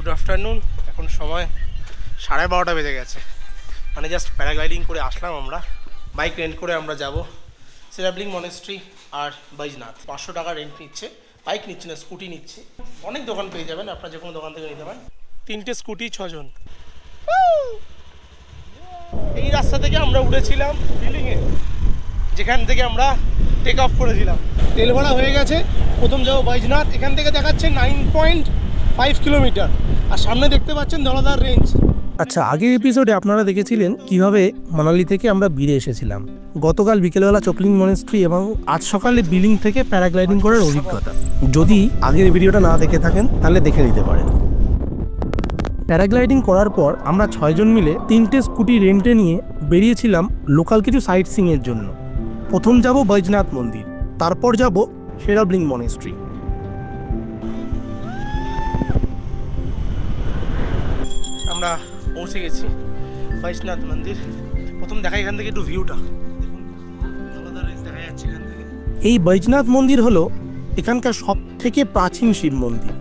Good afternoon. এখন সময় 12:30 বেজে গেছে। মানে জাস্ট প্যারাগ্লাইডিং করে আসলাম আমরা। বাইক রেন্ট করে আমরা যাব সেরাবলিং মনেস্ট্রি আর বৈজনাথ। 500 টাকা রেন্ট নিচ্ছে। বাইক নিচ্ছে না, স্কুটি নিচ্ছে। অনেক দোকান পেয়ে যাবেন, আপনার যে কোনো দোকান থেকে নিতে পারেন। 3টে স্কুটি 6 জন। এই রাস্তা থেকে আমরা উঠেছিলাম বিল্ডিংয়ে, যেখান থেকে আমরা টেক অফ করেছিলাম। তেল ভরা হয়ে গেছে। প্রথম যাবো বৈজনাথ। এখান থেকে দেখাচ্ছে 9.5 কিলোমিটার। আর সামনে দেখতে পাচ্ছেন ধলাধার রেঞ্জ। আচ্ছা, আগের এপিসোডে আপনারা দেখেছিলেন কিভাবে মানালি থেকে আমরা বিড়ে এসেছিলাম। গতকাল বিকেলবেলা চকলিং মনেস্ট্রি এবং আজ সকালে বিলিং থেকে প্যারাগ্লাইডিং করার অভিজ্ঞতা। যদি আগের ভিডিওটা না দেখে থাকেন তাহলে দেখে নিতে পারেন। প্যারাগ্লাইডিং করার পর আমরা 6 জন মিলে 3টে স্কুটি রেন্টে নিয়ে বেরিয়েছিলাম লোকাল কিছু সাইট সিইংয়ের জন্য। প্রথম যাব বৈজনাথ মন্দির, তারপর যাব সেরাবলিং মনেস্ট্রি। আমরা পৌঁছে গেছি বৈজনাথ মন্দির। প্রথম দেখা এখান থেকে একটু ভিউটা দেখুন, ধলাধার রেঞ্জ দেখা যাচ্ছে এখান থেকে। এই বৈজনাথ মন্দির হলো এখানকার সব থেকে প্রাচীন শিব মন্দির।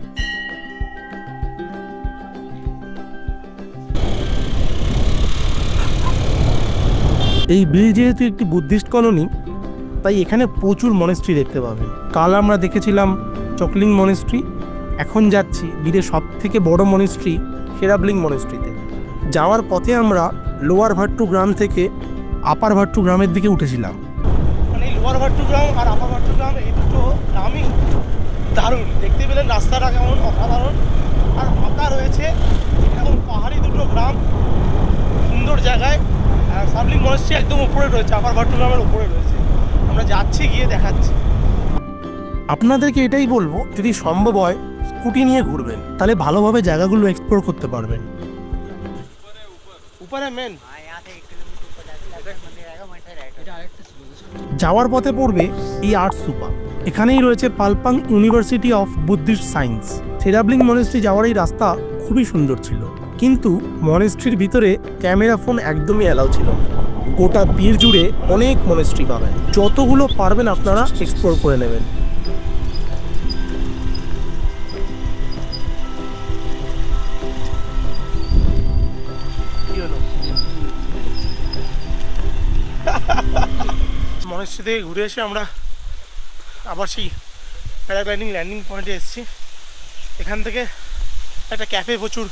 এই বিল যেহেতু একটি বুদ্ধিস্ট কলোনি, তাই এখানে প্রচুর মনেস্ট্রি দেখতে পাবেন। কাল আমরা দেখেছিলাম চকলিং মনেস্ট্রি, এখন যাচ্ছি বিলের সব থেকে বড় মনেস্ট্রি সেরাবলিং মনেস্ট্রিতে। যাওয়ার পথে আমরা লোয়ার ভাট্টু গ্রাম থেকে আপার ভাট্টু গ্রামের দিকে উঠেছিলাম। মানে লোয়ার ভাট্টু গ্রাম আর আপার ভাট্টু গ্রাম, এই দুটো গ্রামই দারুণ। দেখতে পেলেন রাস্তাটা কেমন অসাধারণ, আর ফাঁকা রয়েছে। এখন পাহাড়ি দুটো গ্রাম, সুন্দর জায়গায়। আর সেরাবলিং মনেস্ট্রি একদম উপরে রয়েছে, আপার ভাট্টু গ্রামের উপরে রয়েছে। আমরা যাচ্ছি, গিয়ে দেখাচ্ছি। আপনাদেরকে এটাই বলবো, যদি সম্ভব হয় স্কুটি নিয়ে ঘুরবেন, তাহলে ভালোভাবে জায়গাগুলো এক্সপ্লোর করতে পারবেন। উপরে মেন যাওয়ার পথে পড়বে এই আর্ট সুপা। এখানেই রয়েছে Palpung university of Buddhist science. Sherabling monastery যাওয়ার এই রাস্তা খুবই সুন্দর ছিল, কিন্তু মনেস্ট্রির ভিতরে ক্যামেরা ফোন একদমই অ্যালাউ ছিল। গোটা বীর জুড়ে অনেক মনেস্ট্রি পাবেন, যতগুলো পারবেন আপনারা এক্সপ্লোর করে নেবেন। মনেস্ট্রি থেকে ঘুরে এসে আমরা আবার সেই প্যারাগ্লাইডিং ল্যান্ডিং পয়েন্টে এসেছি। এখান থেকে একটা ক্যাফে প্রচুর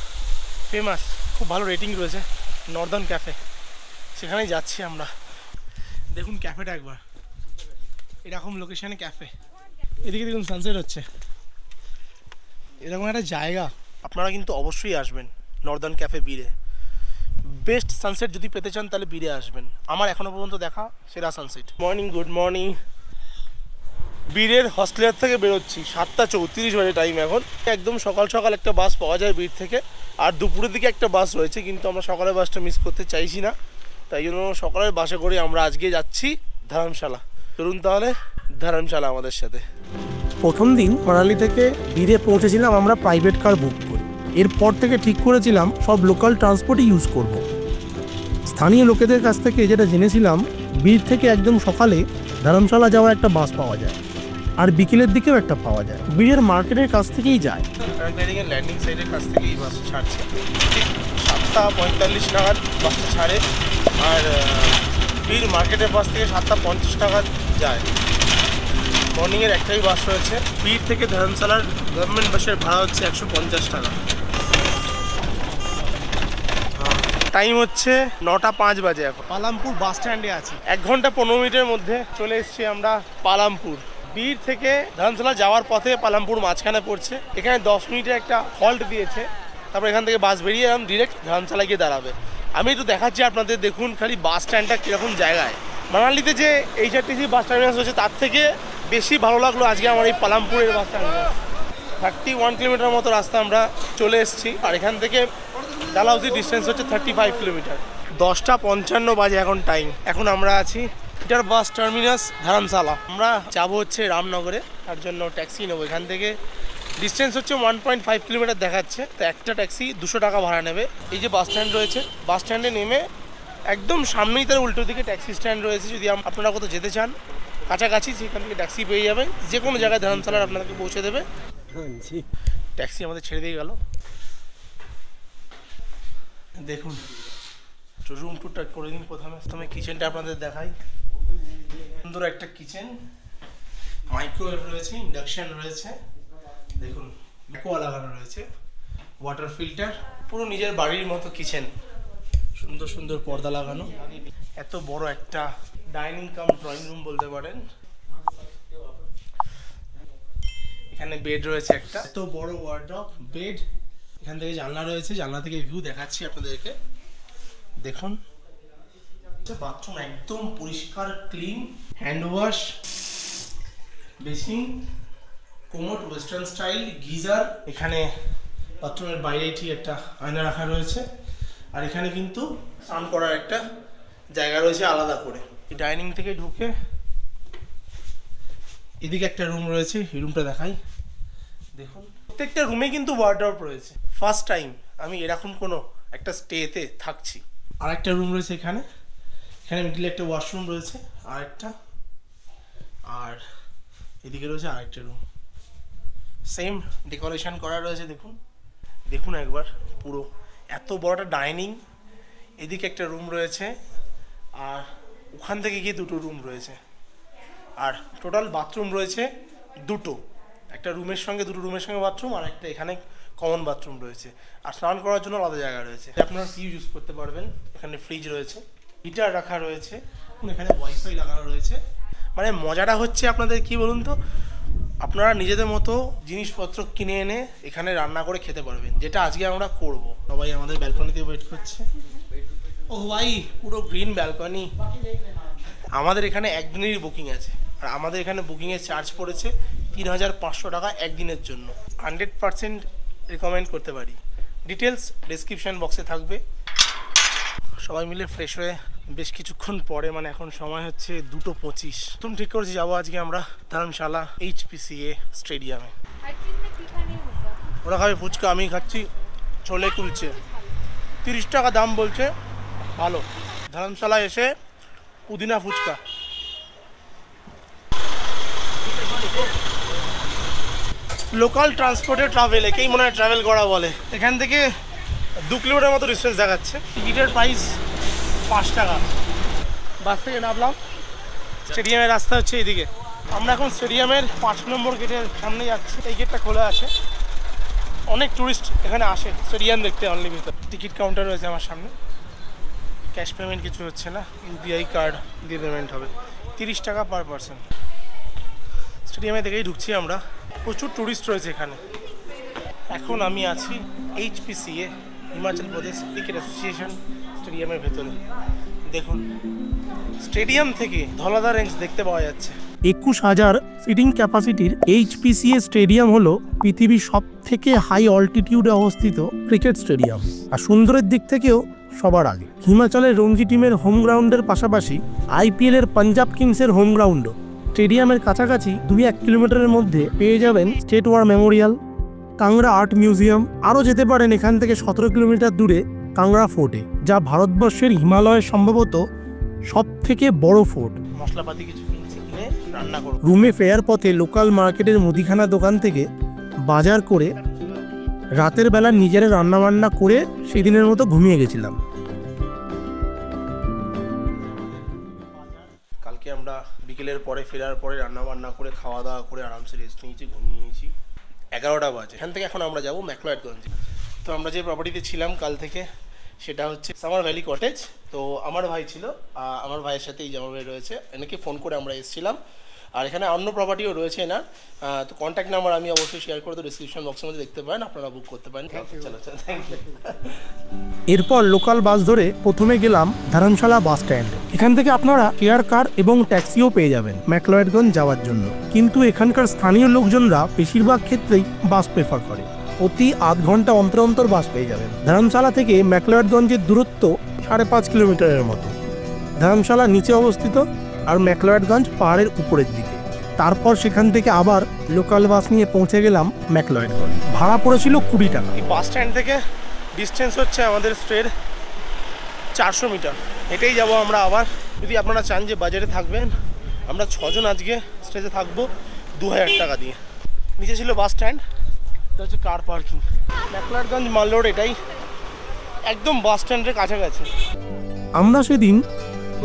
ফেমাস, খুব ভালো রেটিং রয়েছে, নর্দার্ন ক্যাফে। সেখানেই যাচ্ছি আমরা। দেখুন ক্যাফেটা একবার, এরকম লোকেশানে ক্যাফে। এদিকে দেখুন সানসেট হচ্ছে। এরকম একটা জায়গা আপনারা কিন্তু অবশ্যই আসবেন নর্দার্ন ক্যাফে বীরে। বেস্ট সানসেট যদি পেতে চান তাহলে বীরে আসবেন। আমার এখনো পর্যন্ত দেখা সেরা সানসেট। Morning, good morning. বীরের হস্টেলের থেকে বেরোচ্ছি 7:34 বাজে টাইম এখন। একদম সকাল সকাল একটা বাস পাওয়া যায় বীর থেকে, আর দুপুরের দিকে একটা বাস রয়েছে, কিন্তু আমরা সকালের বাসটা মিস করতে চাইছি না। তাই জন্য সকালের বাসে করে আমরা আজকে যাচ্ছি ধর্মশালা। চলুন তাহলে ধর্মশালা আমাদের সাথে। প্রথম দিন মানালি থেকে বীরে পৌঁছেছিলাম আমরা প্রাইভেট কার বুক করে। এরপর থেকে ঠিক করেছিলাম সব লোকাল ট্রান্সপোর্টই ইউজ করব। স্থানীয় লোকেদের কাছ থেকে যেটা জেনেছিলাম, বীর থেকে একদম সকালে ধর্মশালা যাওয়ার একটা বাস পাওয়া যায়, আর বিকেলের দিকেও একটা পাওয়া যায়। বীরের মার্কেটের কাছ থেকেই যায়। প্যারাগ্লাইডিংয়ের ল্যান্ডিং সাইডের কাছ থেকেই বাস ছাড়ছে। ঠিক 7:45 নাগাদ বাসটা ছাড়ে, আর বীর মার্কেটের বাস থেকে 7:50 নাগাদ যায়। মর্নিংয়ের একটাই বাস রয়েছে। বীর থেকে ধর্মশালার গভর্নমেন্ট বাসের ভাড়া হচ্ছে 150 টাকা। টাইম হচ্ছে 9:05 বাজে। এখন পালামপুর বাস স্ট্যান্ডে আছি। 1 ঘন্টা 15 মিনিটের মধ্যে চলে এসেছি আমরা পালামপুর। বীর থেকে ধর্মশালা যাওয়ার পথে পালামপুর মাঝখানে পড়ছে। এখানে 10 মিনিটের একটা হল্ট দিয়েছে, তারপর এখান থেকে বাস বেরিয়ে এলাম, ডিরেক্ট ধর্মশালা গিয়ে দাঁড়াবে। আমি একটু দেখাচ্ছি আপনাদের, দেখুন খালি বাস স্ট্যান্ডটা কীরকম জায়গায়। মানালিতে যে HRTC বাস টার্মিনাস রয়েছে তার থেকে বেশি ভালো লাগলো আজকে আমার এই পালামপুরের বাস টার্মিনাস। 31 কিলোমিটার মতো রাস্তা আমরা চলে এসেছি, আর এখান থেকে ডালহাউসির ডিস্টেন্স হচ্ছে 35 কিলোমিটার। 10:55 বাজে এখন টাইম। এখন আমরা আছি এটার বাস টার্মিনাস ধর্মশালা। আমরা যাবো হচ্ছে রামনগরে, তার জন্য ট্যাক্সি নেবো। এখান থেকে ডিস্টেন্স হচ্ছে 1.5 কিলোমিটার দেখাচ্ছে, তো একটা ট্যাক্সি 200 টাকা ভাড়া নেবে। এই যে বাস স্ট্যান্ড রয়েছে, বাস স্ট্যান্ডে নেমে একদম সামনেই তার উল্টো দিকে ট্যাক্সি স্ট্যান্ড রয়েছে। যদি আপনারা কোথাও যেতে চান কাছাকাছি, সেখান থেকে ট্যাক্সি পেয়ে যাবেন। যে কোনো জায়গায় ধর্মশালার আপনাদেরকে পৌঁছে দেবে। ট্যাক্সি আমাদের ছেড়ে দিয়ে গেল। দেখুন রুম টুরটা করে দিন। প্রথমে কিচেনটা আপনাদের দেখাই। সুন্দর একটা কিচেন, মাইক্রোওয়েভ রয়েছে, ইন্ডাকশন রয়েছে, দেখুন কোয়া লাগানো রয়েছে, ওয়াটার ফিল্টার, পুরো নিজের বাড়ির মতো কিচেন। সুন্দর সুন্দর পর্দা লাগানো, এত বড় একটা ডাইনিং কাম ড্রয়িং রুম বলতে পারেন। এখানে বেড রয়েছে একটা, এত বড় ওয়ার্ডরোব, বেড। এখান থেকে জানলা রয়েছে, জানলা থেকে ভিউ দেখাচ্ছি আপনাদেরকে। দেখুন বাথরুম একদম পরিষ্কার clean, hand wash, basin, commode western style, geyser. এখানে বাথরুমের বাইরে ঠিক একটা আয়না রাখা রয়েছে, আর এখানে কিন্তু স্নান করার একটা জায়গা রয়েছে আলাদা করে। এই ডাইনিং থেকে ঢুকে এদিকে একটা রুম রয়েছে, এই রুমটা দেখাই। দেখুন প্রত্যেকটা রুমে কিন্তু ওয়ার্ডরোব রয়েছে। ফার্স্ট টাইম আমি এরকম কোনো একটা স্টেতে থাকছি। আর একটা রুম রয়েছে এখানে, এখানে মিডলে একটা ওয়াশরুম রয়েছে আরেকটা, আর এদিকে রয়েছে আরেকটা রুম, সেম ডেকোরেশন করা রয়েছে। দেখুন দেখুন একবার পুরো এত বড় একটা ডাইনিং, এদিকে একটা রুম রয়েছে, আর ওখান থেকে গিয়ে দুটো রুম রয়েছে, আর টোটাল বাথরুম রয়েছে দুটো। একটা রুমের সঙ্গে, দুটো রুমের সঙ্গে বাথরুম, আর একটা এখানে কমন বাথরুম রয়েছে, আর স্নান করার জন্য আলাদা জায়গা রয়েছে। আপনারা কি ইউজ করতে পারবেন। এখানে ফ্রিজ রয়েছে, হিটার রাখা রয়েছে, এখানে ওয়াইফাই লাগানো রয়েছে। মানে মজাটা হচ্ছে আপনাদের কি বলুন তো, আপনারা নিজেদের মতো জিনিসপত্র কিনে এনে এখানে রান্না করে খেতে পারবেন, যেটা আজকে আমরা করব। সবাই আমাদের ব্যালকনিতে ওয়েট করছে। ও ভাই পুরো গ্রিন ব্যালকনি। আমাদের এখানে একদিনেরই বুকিং আছে, আর আমাদের এখানে বুকিংয়ের চার্জ পড়েছে 3500 টাকা একদিনের জন্য। 100% রেকমেন্ড করতে পারি। ডিটেলস ডেসক্রিপশন বক্সে থাকবে। সবাই মিলে ফ্রেশ হয়ে বেশ কিছুক্ষণ পরে, মানে এখন সময় হচ্ছে 2:25, তুমি ঠিক করেছি যাবো আজকে আমরা ধর্মশালা HPCA স্টেডিয়ামে। ওরা খাবে ফুচকা, আমি খাচ্ছি ছোলে কুলচে। 30 টাকা দাম বলছে, ভালো। ধর্মশালায় এসে পুদিনা ফুচকা। লোকাল ট্রান্সপোর্টে ট্রাভেল, একেই মনে হয় ট্রাভেল করা বলে। এখান থেকে 2 কিলোমিটার মতো ডিস্টেন্স দেখাচ্ছে। টিকিটের প্রাইস 5 টাকা। বাস থেকে নামলাম, স্টেডিয়ামের রাস্তা হচ্ছে এইদিকে। আমরা এখন স্টেডিয়ামের 5 নম্বর গেটের সামনে যাচ্ছি। এই গেটটা খোলা আছে, অনেক টুরিস্ট এখানে আসে স্টেডিয়াম দেখতে। অনলি ভিতর টিকিট কাউন্টার রয়েছে আমার সামনে। ক্যাশ পেমেন্ট কিছু হচ্ছে না, UPI কার্ড দিয়ে পেমেন্ট হবে। 30 টাকা পার পারসন। স্টেডিয়ামে দেখেই ঢুকছি আমরা, প্রচুর টুরিস্ট রয়েছে এখানে। এখন আমি আছি HPCA Himachal Pradesh cricket association স্টেডিয়ামের ভেতরে। দেখুন স্টেডিয়াম থেকে ধলাদা রেঞ্জ দেখতে পাওয়া যাচ্ছে। 21,000 সিটিং ক্যাপাসিটির HPCA স্টেডিয়াম হলো পৃথিবীর সব থেকে হাই অল্টিটিউডে অবস্থিত ক্রিকেট স্টেডিয়াম, আর সুন্দরের দিক থেকেও সবার আগে। হিমাচলের রঞ্জি টিমের হোম গ্রাউন্ডের পাশাপাশি IPL এর পাঞ্জাব কিংসের হোম গ্রাউন্ডও। স্টেডিয়ামের কাছাকাছি 2-1 কিলোমিটারের মধ্যে পেয়ে যাবেন state war memorial, Kangra art museum. আরও যেতে পারেন এখান থেকে 17 কিলোমিটার দূরে কাংড়া ফোর্টে, যা ভারতবর্ষের হিমালয়ের সম্ভবত সব থেকে বড় ফোর্ট। মশলাপাতি কিছু কিনে রান্না করব। রুমে ফেরার পথে লোকাল মার্কেটের মুদিখানা দোকান থেকে বাজার করে রাতের বেলা নিজেরা রান্নাবান্না করে সেই দিনের মতো ঘুমিয়ে গেছিলাম। কালকে আমরা বিকেলের পরে ফেরার পরে রান্নাবান্না করে খাওয়া দাওয়া করে আরামসে রেস্ট নিয়েছি, ঘুমিয়ে নিয়েছি। 11টা বাজে। এখান থেকে এখন আমরা যাবো ম্যাকলয়েডগঞ্জে। তো আমরা যে প্রপার্টিতে ছিলাম কাল থেকে, সেটা হচ্ছে সামার ভ্যালি কটেজ। তো আমার ভাই ছিল, আমার ভাইয়ের সাথে এই জামার ভাই রয়েছে, এনেকে ফোন করে আমরা এসেছিলাম। আর এখানে অন্য প্রপার্টিও রয়েছে এনার। তো কন্ট্যাক্ট নাম্বার আমি অবশ্যই শেয়ার করে, তো ডিসক্রিপশন বক্সের মধ্যে দেখতে পারেন, আপনারা বুক করতে পারেন। চলো চলো, থ্যাংক ইউ। এরপর লোকাল বাস ধরে প্রথমে গেলাম ধর্মশালা বাস স্ট্যান্ড। এখান থেকে আপনারা এয়ার কার এবং ট্যাক্সিও পেয়ে যাবেন ম্যাকলয়েডগঞ্জ যাওয়ার জন্য, কিন্তু এখানকার স্থানীয় লোকজনরা বেশিরভাগ ক্ষেত্রেই বাস প্রেফার করে। প্রতি আধ ঘন্টা অন্তর অন্তর বাস পেয়ে যাবেন। ধর্মশালা থেকে ম্যাকলয়েডগঞ্জের দূরত্ব 5.5 কিলোমিটারের মতো। ধর্মশালা নিচে অবস্থিত, আর ম্যাকলয়েডগঞ্জ পাহাড়ের উপরের দিকে। তারপর সেখান থেকে আবার লোকাল বাস নিয়ে পৌঁছে গেলাম ম্যাকলয়েডগঞ্জ। ভাড়া পড়েছিল 20 টাকা। এই বাস স্ট্যান্ড থেকে ডিস্টেন্স হচ্ছে আমাদের স্ট্রেট 400 মিটার। এটাই যাব আমরা আবার। যদি আপনারা চান যে বাজারে থাকবেন, আমরা 6 জন আজকে স্টেজে থাকবো 2000 টাকা দিয়ে। নিচে ছিল বাস স্ট্যান্ড, এটা হচ্ছে কার পার্কিং। ম্যাকলয়েডগঞ্জ মাল রোড এটাই। একদম বাস স্ট্যান্ডের কাছাকাছি। আমরা সেদিন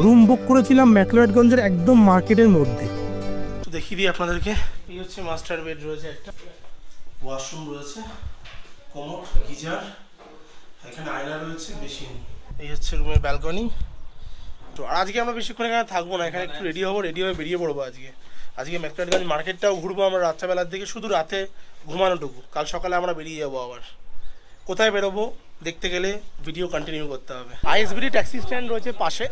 রুম বুক করেছিলাম ম্যাকলোডগঞ্জের একদম মার্কেটের মধ্যে। তো দেখিয়ে দিই আপনাদেরকে। এই হচ্ছে মাস্টার বেড রয়েছে, একটা ওয়াশরুম রয়েছে, কোমোড, গিজার, এখানে আয়না রয়েছে, বেসিন। এই হচ্ছে রুমের ব্যালকনি। তো আর আজকে আমরা বেশিক্ষণ এখানে থাকবো না, এখানে একটু রেডি হবো, রেডি হয়ে বেরিয়ে পড়বো। আজকে ম্যাকলোডগঞ্জ মার্কেটটাও ঘুরবো আমরা রাত্রেবেলার দিকে, শুধু রাতে ঘুমানোটুকু। কাল সকালে আমরা বেরিয়ে যাবো আবার। কোথায় বেরোবো দেখতে গেলে ভিডিও কন্টিনিউ করতে হবে। আইএসবিডি ট্যাক্সি স্ট্যান্ড রয়েছে পাশে,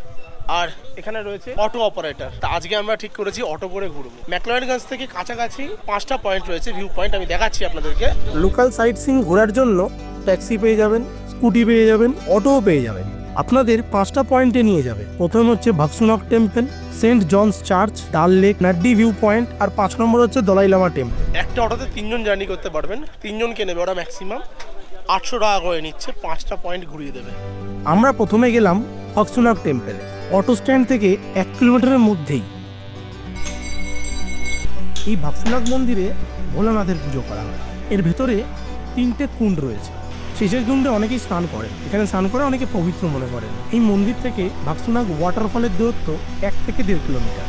আর এখানে রয়েছে অটো অপারেটর। তা আজকে আমরা ঠিক করেছি অটো করে ঘুরবো। ম্যাকলোডগঞ্জ থেকে কাছাকাছি 5টা পয়েন্ট রয়েছে, ভিউ পয়েন্ট, আমি দেখাচ্ছি আপনাদেরকে। লোকাল সাইট সিইং ঘোরার জন্য ট্যাক্সি পেয়ে যাবেন, স্কুটি পেয়ে যাবেন, অটোও পেয়ে যাবেন। আপনাদের 5টা পয়েন্টে নিয়ে যাবে। প্রথম হচ্ছে ভাকসুনক টেম্পল, সেন্ট জনস চার্চ, ডাল লেক, নাড্ডি ভিউ পয়েন্ট, আর 5 নম্বর হচ্ছে দলাই লামা টেম্পল। একটা অটোতে 3 জন জার্নি করতে পারবেন, 3 জনকে নেবে ওরা, ম্যাক্সিমাম 800 টাকা করে নিচ্ছে, 5টা পয়েন্ট ঘুরিয়ে দেবে। আমরা প্রথমে গেলাম ভাকসুনক টেম্পলে। অটো স্ট্যান্ড থেকে 1 কিলোমিটারের মধ্যেই। এই ভাকসুনক মন্দিরে ভোলানাথের পুজো করা হয়। এর ভেতরে 3টে কুণ্ড রয়েছে। শেষের কুণ্ডে অনেকেই স্নান করেন, এখানে স্নান করে অনেকে পবিত্র মনে করেন। এই মন্দির থেকে ভাকসুনক ওয়াটারফলের দূরত্ব 1 থেকে 1.5 কিলোমিটার।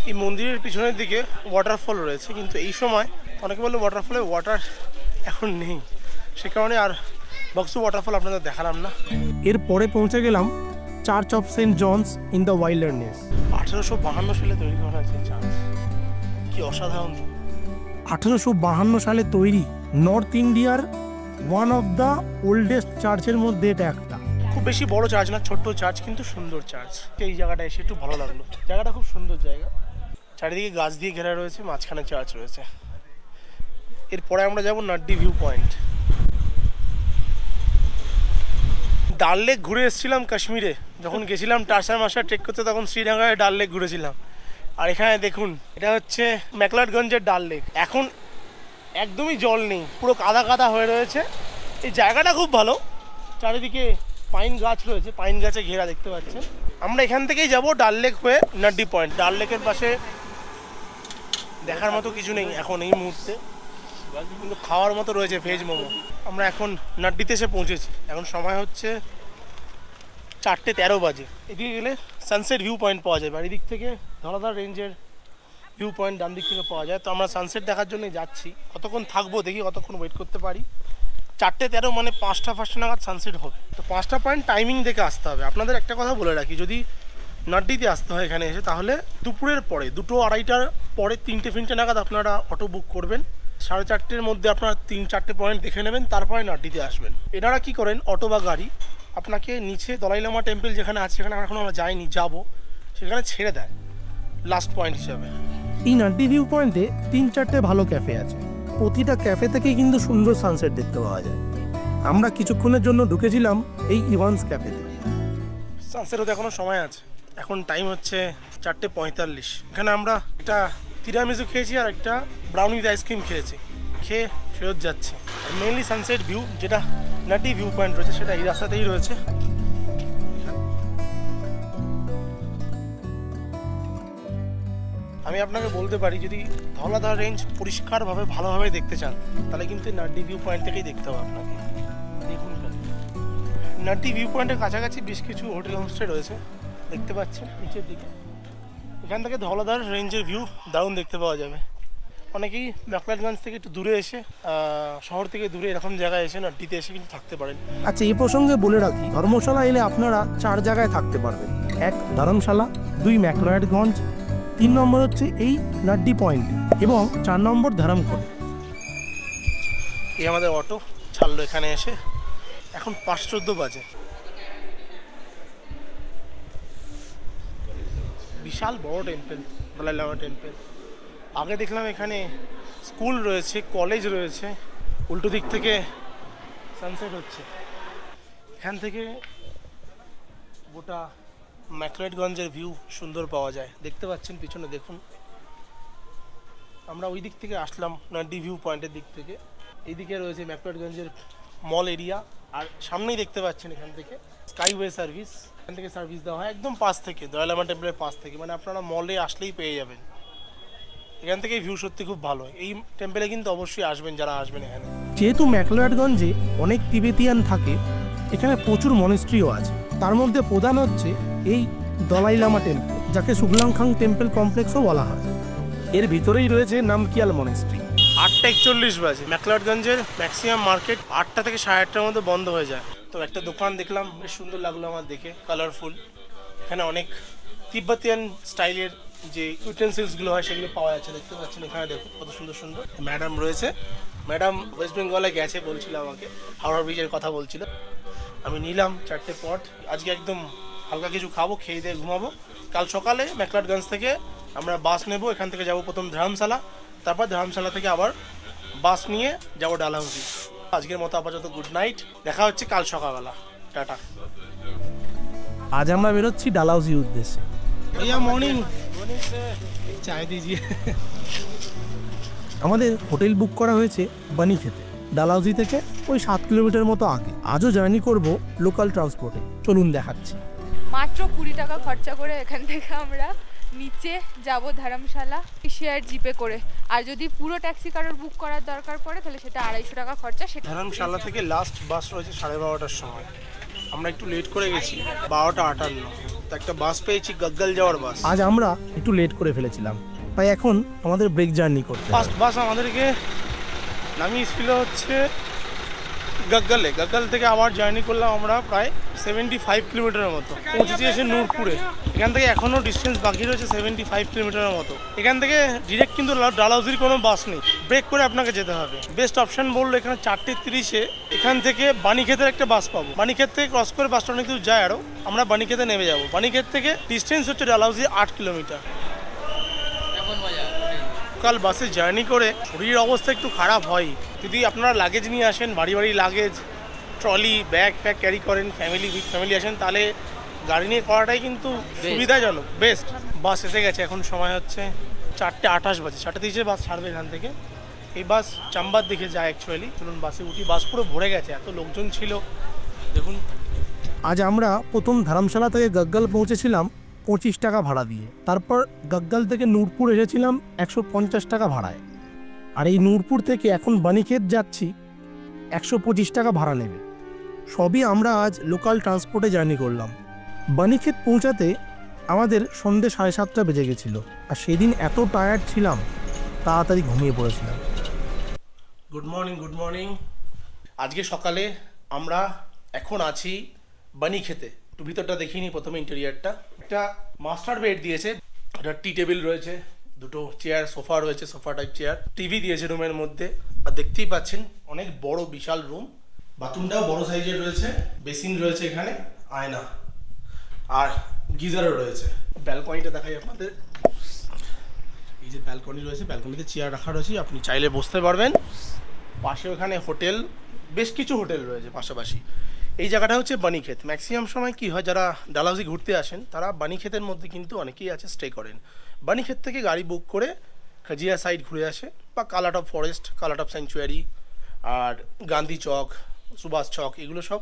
এই মন্দিরের পিছনের দিকে ওয়াটারফল রয়েছে, কিন্তু এই সময় অনেকে বললো ওয়াটারফলে ওয়াটার এখন নেই, সে কারণে আর বক্সু ওয়াটারফল আপনাদের দেখালাম না। এরপরে পৌঁছে গেলাম church of saint John's in the wilderness. 1852 সালে তৈরি করা হয়েছে চার্চ, কি অসাধারণ। 1852 সালে তৈরি, নর্থ ইন্ডিয়ার ওয়ান অফ দ্য ওল্ডেস্ট চার্চের মধ্যে এটা একটা। খুব বেশি বড় চার্চ না, ছোট্ট চার্চ, কিন্তু সুন্দর চার্চ। এই জায়গাটা এসে একটু ভালো লাগলো, জায়গাটা খুব সুন্দর জায়গা, চারিদিকে গাছ দিয়ে ঘেরা রয়েছে, মাঝখানে চার্চ রয়েছে। এরপরে আমরা যাব নাড্ডি ভিউ পয়েন্ট। ডাল লেক ঘুরে এসেছিলাম কাশ্মীরে, যখন গেছিলাম টারসার মাসা ট্রেক করতে, তখন শ্রীনগরে ডাল লেক ঘুরেছিলাম। আর এখানে দেখুন, এটা হচ্ছে ম্যাকলোডগঞ্জের ডাল লেক। এখন একদমই জল নেই, পুরো কাদা কাদা হয়ে রয়েছে। এই জায়গাটা খুব ভালো, চারিদিকে পাইন গাছ রয়েছে, পাইন গাছে ঘেরা, দেখতে পাচ্ছেন। আমরা এখান থেকেই যাব ডাল লেক হয়ে নাড্ডি পয়েন্ট। ডাল লেকের পাশে দেখার মতো কিছু নেই এখন এই মুহূর্তে, কিন্তু খাওয়ার মতো রয়েছে ভেজ মোমো। আমরা এখন নাড্ডিতে এসে পৌঁছেছি, এখন সময় হচ্ছে 4:13 বাজে। এদিকে গেলে সানসেট ভিউ পয়েন্ট পাওয়া যাবে, আর এদিক থেকে ধলাধার রেঞ্জের ভিউ পয়েন্ট ডান দিক থেকে পাওয়া যায়। তো আমরা সানসেট দেখার জন্যই যাচ্ছি। কতক্ষণ থাকবো দেখি, কতক্ষণ ওয়েট করতে পারি। 4:13 মানে 5টা নাগাদ সানসেট হবে। তো 5টা পয়েন্ট টাইমিং দেখে আসতে হবে। আপনাদের একটা কথা বলে রাখি, যদি নাড্ডিতে আসতে হয় এখানে এসে, তাহলে দুপুরের পরে 2টো 2:30টার পরে 3টে নাগাদ আপনারা অটো বুক করবেন। 4:30-র মধ্যে আপনারা 3-4টে পয়েন্ট দেখে নেবেন, তারপরে নাড্ডিতে আসবেন। এনারা কি করেন, অটো বা গাড়ি আপনাকে নিচে দলাই লামা টেম্পল যেখানে আছে, সেখানে এখন আমরা যাইনি, যাবো, সেখানে ছেড়ে দেয় লাস্ট পয়েন্ট হিসাবে। এই নাড্ডি ভিউ পয়েন্টে 3-4টে ভালো ক্যাফে আছে। প্রতিটা ক্যাফে থেকেই কিন্তু সুন্দর সানসেট দেখতে পাওয়া যায়। আমরা কিছুক্ষণের জন্য ঢুকেছিলাম এই ইভান্স ক্যাফেতে। সানসেট হতে এখনো সময় আছে, এখন টাইম হচ্ছে 4:45। এখানে আমরা একটা তিরামিসু খেয়েছি আর একটা ব্রাউনি উইথ আইসক্রিম খেয়েছি, খেয়ে ফেরত যাচ্ছে। আর মেইনলি সানসেট ভিউ, যেটা নাড্ডি ভিউ পয়েন্ট রয়েছে, সেটা এই রাস্তাতেই রয়েছে। আমি আপনাকে বলতে পারি, যদি ধলাধার রেঞ্জ পরিষ্কারভাবে ভালোভাবে দেখতে চান, তাহলে কিন্তু নাড্ডি ভিউ পয়েন্ট থেকেই দেখতে হবে আপনাকে। দেখুন, নাড্ডি ভিউ পয়েন্টের কাছাকাছি বেশ কিছু হোটেল হোমস্টে রয়েছে, দেখতে পাচ্ছেন নিচের দিকে। এখান থেকে ধলাধার রেঞ্জের ভিউ দারুণ দেখতে পাওয়া যাবে। অনেকেই ম্যাকলোডগঞ্জ থেকে একটু দূরে এসে, শহর থেকে দূরে এরকম জায়গায় এসে নাড্ডিতে এসে কিন্তু থাকতে পারেন। আচ্ছা, এই প্রসঙ্গে বলে রাখি, ধর্মশালা এলে আপনারা 4 জায়গায় থাকতে পারবেন। 1 ধর্মশালা, 2 ম্যাকলোডগঞ্জ, 3 নম্বর হচ্ছে এই নাড্ডি পয়েন্ট, এবং 4 নম্বর ধরমকোট। এই আমাদের অটো ছাড়লো এখানে এসে, এখন 5:14 বাজে। বিশাল বড় টেম্পল, দলাই লামা টেম্পল। আগে দেখলাম এখানে স্কুল রয়েছে, কলেজ রয়েছে। উল্টো দিক থেকে সানসেট হচ্ছে। এখান থেকে গোটা ম্যাকলোডগঞ্জের ভিউ সুন্দর পাওয়া যায়, দেখতে পাচ্ছেন পিছনে দেখুন। আমরা ওই দিক থেকে আসলাম নাড্ডি ভিউ পয়েন্টের দিক থেকে। এইদিকে রয়েছে ম্যাকলোডগঞ্জের মল এরিয়া, আর সামনেই দেখতে পাচ্ছেন এখান থেকে স্কাইওয়ে সার্ভিস। এখান থেকে সার্ভিস দেওয়া হয় একদম পাশ থেকে, দলাই লামা টেম্পলের পাশ থেকে, মানে আপনারা মলে আসলেই পেয়ে যাবেন। এখান থেকে ভিউ সত্যি খুব ভালো। এই টেম্পলে কিন্তু অবশ্যই আসবেন যারা আসবেন এখানে। যেহেতু ম্যাকলোডগঞ্জে অনেক তিবেতিয়ান থাকে, এখানে প্রচুর মনেস্ট্রিও আছে, তার মধ্যে প্রধান হচ্ছে এই দলাই লামা টেম্পল, যাকে সুগলাংখাং টেম্পল কমপ্লেক্সও বলা হয়। এর ভিতরেই রয়েছে নামকিয়াল মনেস্ট্রি। 8:41 বাজে। ম্যাকলাডগঞ্জের ম্যাক্সিমাম মার্কেট 8টা থেকে 8:30টার মধ্যে বন্ধ হয়ে যায়। তো একটা দোকান দেখলাম, বেশ সুন্দর লাগলো আমার দেখে, কালারফুল। এখানে অনেক তিব্বতিয়ান স্টাইলের যে ইউটেন্সিলসগুলো হয় সেগুলো পাওয়া যাচ্ছে, দেখতে পাচ্ছেন এখানে। দেখুন কত সুন্দর সুন্দর। ম্যাডাম রয়েছে, ম্যাডাম ওয়েস্ট বেঙ্গলে গেছে বলছিল আমাকে, হাওড়া ব্রিজের কথা বলছিল। আমি নিলাম 4টে পট। আজকে একদম হালকা কিছু খাবো, খেয়ে দিয়ে ঘুমাবো। কাল সকালে ম্যাকলাডগঞ্জ থেকে আমরা বাস নেব, এখান থেকে যাব প্রথম ধর্মশালা, তারপর ধর্মশালা থেকে আবার বাস নিয়ে যাব ডালহাউসি। আজকের মতো আপাতত গুড নাইট, দেখা হচ্ছে কাল সকালবেলা। টাটা। আজ আমরা বেরোচ্ছি ডালহাউসির উদ্দেশ্যে। भैया मॉर्निंग चाय दीजिए। আমাদের হোটেল বুক করা হয়েছে বানিক্ষেতে, ডালহাউসি থেকে ওই 7 কিলোমিটার মতো আগে। আজও জার্নি করব লোকাল ট্রান্সপোর্টে, চলুন দেখাচ্ছি। মাত্র 20 টাকা খরচা করে এখান থেকে আমরা নিচে যাব ধর্মশালা শেয়ার জিপে করে। আর যদি পুরো ট্যাক্সি কারোর বুক করার দরকার পড়ে তাহলে সেটা 250 টাকা খরচা। সেটা ধর্মশালা থেকে লাস্ট বাস রয়েছে 12:30টার সময়। আমরা একটু লেট করে গেছি, 12:58। তো একটা বাস পেয়েছি, গগ্গল যাওয়ার বাস। আজ আমরা একটু লেট করে ফেলেছিলাম, তাই এখন আমাদের ব্রেক জার্নি করতে হবে। ফার্স্ট বাস আমাদেরকে নামিয়েছিল হচ্ছে গগ্গলে। গগ্গল থেকে আবার জার্নি করলাম আমরা প্রায় 75 কিলোমিটারের মতো। পৌঁছেছি এসে নূরপুরে। এখান থেকে এখনও ডিস্টেন্স বাকি রয়েছে 75 কিলোমিটারের মতো। এখান থেকে ডিরেক্ট কিন্তু ডালহাউসির কোনো বাস নেই, ব্রেক করে আপনাকে যেতে হবে। বেস্ট অপশন বললো এখানে 4:30-এ এখান থেকে বানিক্ষেতের একটা বাস পাবো। বানিক্ষেত থেকে ক্রস করে বাসটা অনেক দূর যায়, আরও আমরা বানিক্ষেতে নেমে যাবো। বানিক্ষেত থেকে ডিস্টেন্স হচ্ছে ডালহাউসি 8 কিলোমিটার। কাল বাসে জার্নি করে শরীরের অবস্থা একটু খারাপ হয়। যদি আপনারা লাগেজ নিয়ে আসেন, বাড়ি বাড়ি লাগেজ, ট্রলি, ব্যাগ ফ্যাগ ক্যারি করেন, উইথ ফ্যামিলি আসেন, তাহলে গাড়ি নিয়ে করাটাই কিন্তু সুবিধাজনক, বেস্ট। বাস এসে গেছে, এখন সময় হচ্ছে 4:28 বাজে। 4:30 বাস ছাড়বে এখান থেকে। এই বাস চাম্বার দিকে যায় অ্যাকচুয়ালি। চলুন বাসে উঠি। বাস পুরো ভরে গেছে, এত লোকজন ছিল দেখুন। আজ আমরা প্রথম ধর্মশালা থেকে গগ্গল পৌঁছেছিলাম 25 টাকা ভাড়া দিয়ে। তারপর গগ্গল থেকে নূরপুর এসেছিলাম 150 টাকা ভাড়ায়। আর এই নূরপুর থেকে এখন বানিক্ষেত যাচ্ছি, 125 টাকা ভাড়া নেবে। সবই আমরা আজ লোকাল ট্রান্সপোর্টে জার্নি করলাম। বানিক্ষেত পৌঁছাতে আমাদের সন্ধ্যে 7:30 বেজে গেছিলো। আর সেদিন এত টায়ার্ড ছিলাম, তাড়াতাড়ি ঘুমিয়ে পড়েছিলাম। Good morning, good morning. আজকে সকালে আমরা এখন আছি বানিক্ষেতে। একটু ভিতরটা দেখিনি প্রথমে, ইন্টেরিয়ারটা। একটা মাস্টার বেড দিয়েছে, একটা টি টেবিল রয়েছে, দুটো চেয়ার, সোফা রয়েছে, সোফা টাইপ চেয়ার, টিভি দিয়েছে রুমের মধ্যে। আর দেখতেই পাচ্ছেন অনেক বড় বিশাল রুম। বাথরুমটাও বড় সাইজের রয়েছে, বেসিন রয়েছে এখানে, আয়না, আর গিজারও রয়েছে। ব্যালকনিটা দেখাই আপনাদের। এই যে ব্যালকনি রয়েছে, ব্যালকনিতে চেয়ার রাখা রয়েছে, আপনি চাইলে বসতে পারবেন। পাশে ওখানে হোটেল, বেশ কিছু হোটেল রয়েছে পাশাপাশি। এই জায়গাটা হচ্ছে বানিক্ষেত। ম্যাক্সিমাম সময় কি হয়, যারা ডালহাউসি ঘুরতে আসেন তারা বানিক্ষেতের মধ্যে কিন্তু অনেকেই আছে স্টে করেন। বানিক্ষেত থেকে গাড়ি বুক করে খাজিয়া সাইড ঘুরে আসে, বা কালাটপ ফরেস্ট, কালাটপ স্যাংচুয়ারি, আর গান্ধী চক, সুভাষ চক, এগুলো সব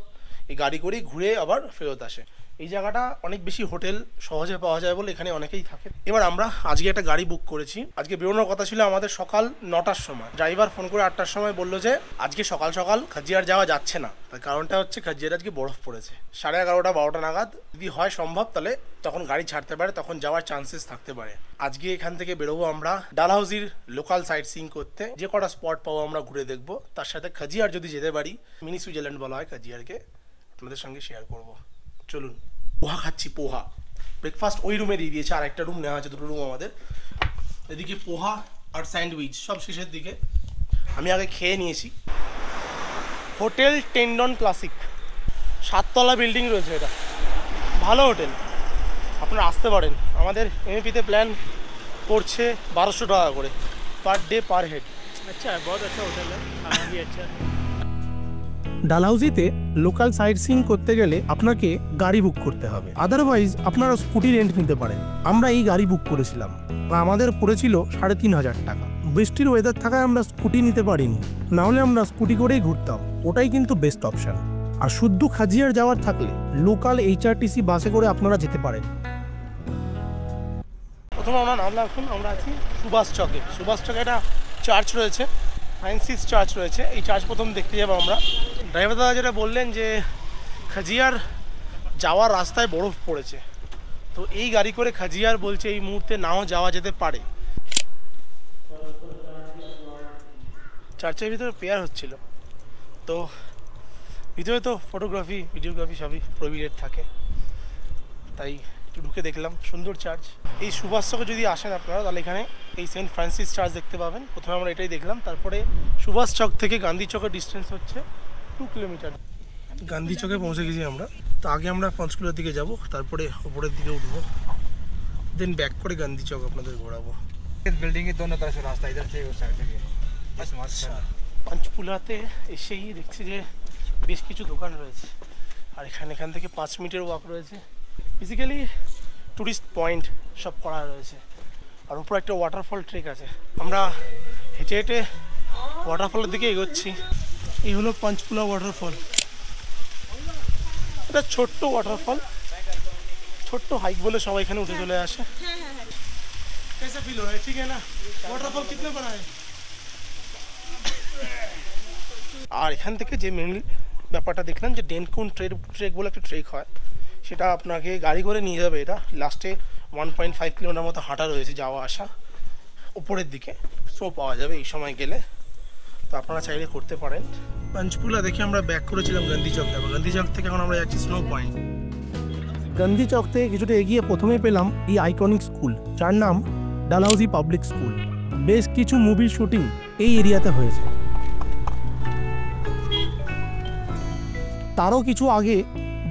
এই গাড়ি করেই ঘুরে আবার ফেরত আসে। এই জায়গাটা অনেক বেশি হোটেল সহজে পাওয়া যায় বলে এখানে অনেকেই থাকে। এবার আমরা আজকে একটা গাড়ি বুক করেছি। আজকে বেরোনোর কথা ছিল আমাদের সকাল 9টার সময়। ড্রাইভার ফোন করে 8টার সময় বললো যে আজকে সকাল সকাল খাজিয়ার যাওয়া যাচ্ছে না। তার কারণটা হচ্ছে খাজিয়ার আজকে বরফ পড়েছে। 11:30 12টা নাগাদ যদি হয় সম্ভব, তাহলে তখন গাড়ি ছাড়তে পারে, তখন যাওয়ার চান্সেস থাকতে পারে। আজকে এখান থেকে বেরোবো আমরা ডালহাউসির লোকাল সাইট সিইং করতে। যে কটা স্পট পাবো আমরা ঘুরে দেখবো। তার সাথে খাজিয়ার যদি যেতে পারি, মিনি সুইজারল্যান্ড বলা হয় খাজিয়ারকে, আপনাদের সঙ্গে শেয়ার করবো। চলুন। পোহা খাচ্ছি, পোহা। ব্রেকফাস্ট ওই রুমে দিয়ে দিয়েছে, আর একটা রুম নেওয়া আছে, দুটো রুম আমাদের। এদিকে পোহা আর স্যান্ডউইচ সব শেষের দিকে। আমি আগে খেয়ে নিয়েছি। হোটেল টেন্ডন ক্লাসিক, 7 তলা বিল্ডিং রয়েছে এটা, ভালো হোটেল, আপনারা আসতে পারেন। আমাদের এমএপিতে প্ল্যান পড়ছে 1200 টাকা করে পার ডে পার হেড। আচ্ছা, বহুত আচ্ছা হোটেল है, खाना भी अच्छा है। ডালহাউসিতে লোকাল সাইট সিইং করতে গেলে আপনাকে গাড়ি বুক করতে হবে, আদারওয়াইজ আপনারা স্কুটি রেন্ট নিতে পারেন। আমরা এই গাড়ি বুক করেছিলাম, আমাদের পড়েছিল 3500 টাকা। বৃষ্টির ওয়েদার থাকায় আমরা স্কুটি নিতে পারিনি, নাহলে আমরা স্কুটি করেই ঘুরতাম। ওটাই কিন্তু বেস্ট অপশন। আর শুদ্ধ খাজিয়ার যাওয়ার থাকলে লোকাল HRTC বাসে করে আপনারা যেতে পারেন। প্রথমে আমরা নামলাম, এখন আমরা আছি সুভাষ চকে। সুভাষ চকে একটা চার্চ রয়েছে, ফ্রান্সিস চার্চ রয়েছে। এই চার্চ প্রথম দেখতে যাবো আমরা। ড্রাইভার দাদা যেটা বললেন যে খাজিয়ার যাওয়ার রাস্তায় বরফ পড়েছে, তো এই গাড়ি করে খাজিয়ার বলছে এই মুহূর্তে নাও যাওয়া যেতে পারে। চার্চের ভিতরে প্রেয়ার হচ্ছিল, তো ভিতরে তো ফটোগ্রাফি ভিডিওগ্রাফি সবই প্রোহিবিটেড থাকে, তাই একটু ঢুকে দেখলাম। সুন্দর চার্চ। এই সুভাষ চকে যদি আসেন আপনারা তাহলে এখানে এই সেন্ট ফ্রান্সিস চার্চ দেখতে পাবেন। প্রথমে আমরা এটাই দেখলাম, তারপরে সুভাষ চক থেকে গান্ধী চকের ডিস্টেন্স হচ্ছে 2 কিলোমিটার। গান্ধী চকে পৌঁছে গেছি আমরা। তো আগে আমরা পঞ্চকুলার দিকে যাব, তারপরে উপরের দিকে উঠবো, দেন ব্যাক করে গান্ধী চক আপনাদের ঘোরাবো। बिल्डिंग के दोनों तरफ से रास्ता इधर से उस साइड से भी है। बस मस्त है। পঞ্চকুলাতে এসেই দেখছি যে বেশ কিছু দোকান রয়েছে, আর এখান থেকে 5 মিনিটের ওয়াক রয়েছে। বেসিক্যালি টুরিস্ট পয়েন্ট সব করা রয়েছে, আর উপরে একটা ওয়াটারফল ট্রেক আছে। আমরা হেঁটে হেঁটে ওয়াটারফলের দিকে এগোচ্ছি। এই হলো পঞ্চকুলা ওয়াটারফল। এটা ছোট্ট ওয়াটারফল, ছোট্ট হাইক বলে সবাই এখানে উঠে চলে আসে। कैसा फील हो रहा है? ठीक है ना? वाटरफॉल कितने बड़ा है? আর এখান থেকে যে মেন ব্যাপারটা দেখলাম যে ডেনকুন ট্রেক বলে একটা ট্রেক হয়, সেটা আপনাকে গাড়ি করে নিয়ে যাবে। এটা লাস্টে 1.5 কিলোমিটার মতো হাঁটা রয়েছে যাওয়া আসা উপরের দিকে। স্নো পাওয়া যাবে এই সময় গেলে, তো আপনারা চাইলে করতে পারেন। পঞ্চকুলা দেখে আমরা ব্যাক করেছিলাম গান্ধী চক যাবো। গান্ধী চক থেকে এখন আমরা যাচ্ছি স্নো পয়েন্ট। গান্ধী চক থেকে কিছুটা এগিয়ে প্রথমে পেলাম এই আইকনিক স্কুল, যার নাম ডালহাউসি পাবলিক স্কুল। বেশ কিছু মুভির শুটিং এই এরিয়াতে হয়েছে। তারও কিছু আগে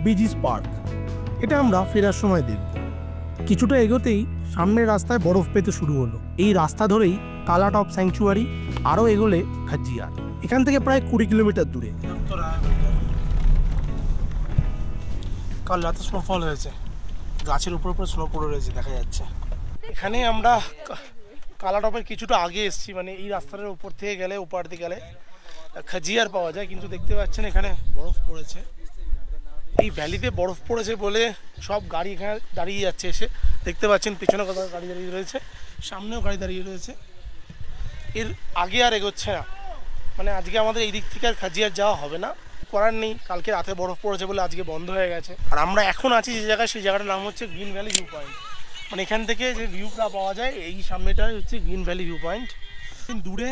বিজিস পার্ক, এটা আমরা ফেরার সময় দেখব। কিছুটা এগোতেই সামনের রাস্তায় বরফ পেতে শুরু হলো। এই রাস্তা ধরেই কালাটপ স্যাংচুয়ারি, আরও এগোলে খাজিয়ার। এখান থেকে প্রায় 20 কিলোমিটার দূরে। কাল রাতে স্নোফল হয়েছে, গাছের উপর স্নো পড়ে রয়েছে দেখা যাচ্ছে। এখানে আমরা কালাটপের কিছুটা আগে এসেছি, মানে এই রাস্তাটার উপর থেকে গেলে ওপার দিকে গেলে খাজিয়ার পাওয়া যায়, কিন্তু দেখতে পাচ্ছেন এখানে বরফ পড়েছে। এই ভ্যালিতে বরফ পড়েছে বলে সব গাড়ি এখানে দাঁড়িয়ে যাচ্ছে এসে। দেখতে পাচ্ছেন পিছনে কত গাড়ি দাঁড়িয়ে রয়েছে, সামনেও গাড়ি দাঁড়িয়ে রয়েছে। এর আগে আর এগোচ্ছে না, মানে আজকে আমাদের এই দিক থেকে আর খাজিয়ার যাওয়া হবে না, করার নেই। কালকে রাতে বরফ পড়েছে বলে আজকে বন্ধ হয়ে গেছে। আর আমরা এখন আছি যে জায়গায়, সেই জায়গাটার নাম হচ্ছে গ্রিন ভ্যালি ভিউ পয়েন্ট। মানে এখান থেকে যে ভিউটা পাওয়া যায় এই সামনেটাই হচ্ছে গ্রিন ভ্যালি ভিউ পয়েন্ট। দূরে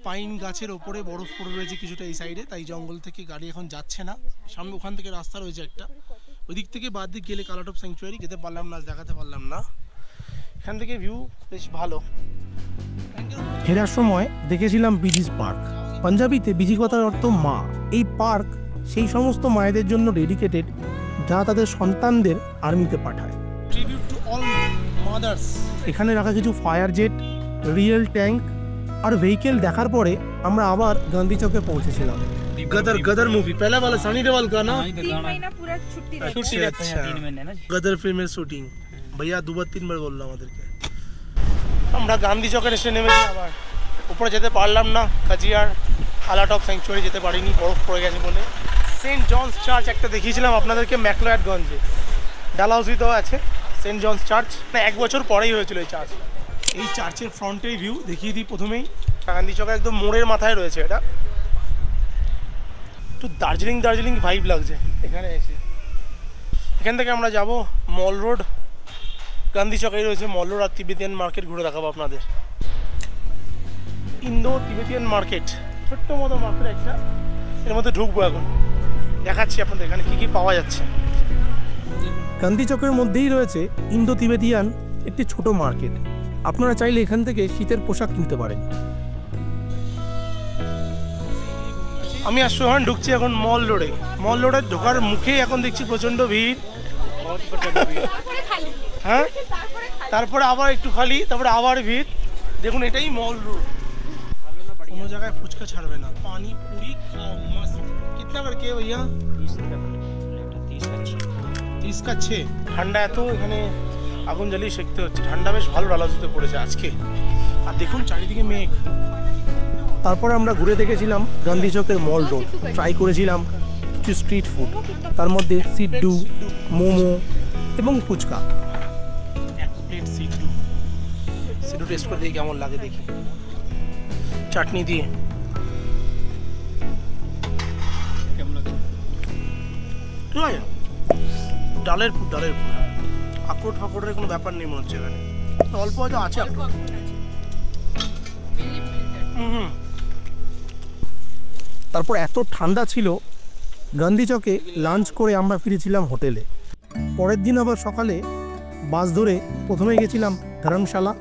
পাইন গাছের ওপরে বরফ পড়ে রয়েছে কিছুটা এই সাইডে, তাই জঙ্গল থেকে গাড়ি এখন যাচ্ছে না। সামনে ওখান থেকে রাস্তা রয়েছে একটা, ওই দিক থেকে বাদ দিক গেলে কালাটপ স্যাংচুয়ারি যেতে পারলাম না, দেখাতে পারলাম না। এখান থেকে ভিউ বেশ ভালো। ফেরার সময় দেখেছিলাম বিজিস পার্ক। পাঞ্জাবিতে বিজি কথার অর্থ মা। এই পার্ক সেই সমস্ত মায়েদের জন্য ডেডিকেটেড যারা তাদের সন্তানদের আর্মিতে পাঠায়। Tribute to all mother's. এখানে রাখা কিছু ফায়ার জেট, রিয়েল ট্যাঙ্ক আর ভেহিকেল দেখার পরে আমরা আবার গান্ধী চকে পৌঁছেছিলাম। गदर मूवी पहला वाला सनी देओल का ना 3 महीना पूरा छुट्टी रहती छुट्टी रहता है 3 महीने ना। गदर फिल्मेर শুটিং भैया 2-3 বার বললাম আমাদেরকে। আমরা গান্ধী চকের এসে নেমেছি, আবার উপরে যেতে পারলাম না। খাজিয়ার কালাটপ স্যাংচুয়ারি যেতে পারিনি, বরফ পড়ে গেছে বলে। সেন্ট জনস চার্চ একটা দেখিয়েছিলাম আপনাদেরকে ম্যাকলয়েডগঞ্জে, ডালহাউসিতেও আছে সেন্ট জনস চার্চ। 1 বছর পরেই হয়েছিল এই চার্চ। এই চার্চের ফ্রন্টের ভিউ দেখিয়ে দিই প্রথমেই। গান্ধী চকের একদম মোড়ের মাথায় রয়েছে এটা। একটু দার্জিলিং ভাইব লাগছে এখানে এসে। এখান থেকে আমরা যাব মল রোড। গান্ধী চকেই রয়েছে মল রোড, আর তিবেতিয়ান মার্কেট ঘুরে দেখাবো আপনাদের। ইন্দো তিবেতিয়ান মার্কেট, ছোট্ট মতো মার্কেট একটা, এর মধ্যে ঢুকবো এখন, দেখাচ্ছি আপনাদের এখানে কী কী পাওয়া যাচ্ছে। গান্ধী চকের মধ্যেই রয়েছে ইন্দো তিবেতিয়ান একটি ছোট মার্কেট। আপনারা চাইলে এখান থেকে শীতের পোশাক কিনতে পারেন। আমি আর সোহান ঢুকছি এখন মল রোডে। মল রোডে ঢোকার মুখেই এখন দেখছি প্রচণ্ড ভিড়। হ্যাঁ, তারপরে আবার একটু খালি, তারপরে আবার ভিড়। দেখুন এটাই মল রোড, কোনো জায়গায় ফুচকা ছাড়বে না। পানি পুরি খাও মস্ত। কিতনা করকে भैया? 30 का 6। ঠান্ডা এত, এখানে আগুন জ্বালিয়ে শেখতে হচ্ছে। ঠান্ডা বেশ ভালো ডালাজুতে পড়েছে আজকে। আর দেখুন চারিদিকে মেঘ। তারপরে আমরা ঘুরে দেখেছিলাম গান্ধী চকের মল রোড, ট্রাই করেছিলাম কিছু স্ট্রিট ফুড, তার মধ্যে সিড্ডু, মোমো এবং ফুচকা। এক প্লেট সিড্ডু টেস্ট করে দেখি কেমন লাগে, দেখি চাটনি দিয়ে। ঠিক আছে, ডালের পুর, আখরোট ফাকরোটের কোনো ব্যাপার নেই মনে হচ্ছে এখানে, অল্প হয়তো আছে আখরোট। হুম। তারপর এত ঠান্ডা ছিল, গান্ধী চকে লাঞ্চ করে আমরা ফিরেছিলাম হোটেলে। পরের দিন আবার সকালে বাস ধরে প্রথমে গেছিলাম ধর্মশালা,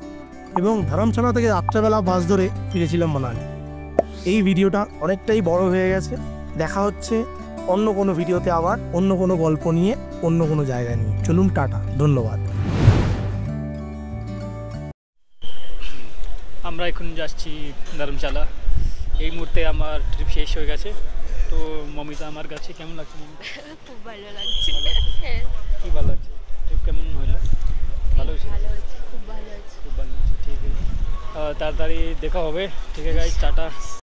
এবং ধর্মশালা থেকে রাত্রেবেলা বাস ধরে ফিরেছিলাম মানালি। এই ভিডিওটা অনেকটাই বড় হয়ে গেছে, দেখা হচ্ছে অন্য কোনো ভিডিওতে, আবার অন্য কোনো গল্প নিয়ে, অন্য কোনো জায়গা নিয়ে। চলুন, টাটা, ধন্যবাদ। আমরা এখন যাচ্ছি ধর্মশালা। এই মুহূর্তে আমার ট্রিপ শেষ হয়ে গেছে। তো মমিতা আমার কাছে কেমন লাগছে? মমিতা খুব ভালো লাগছে। হ্যাঁ, কী ভালো লাগছে? ট্রিপ কেমন হলো? ভালো হয়েছে? ভালো হয়েছে, খুব ভালো হয়েছে। খুব ভালো হয়েছে, ঠিক আছে। তাড়াতাড়ি দেখা হবে, ঠিক আছে গাইস, টাটা।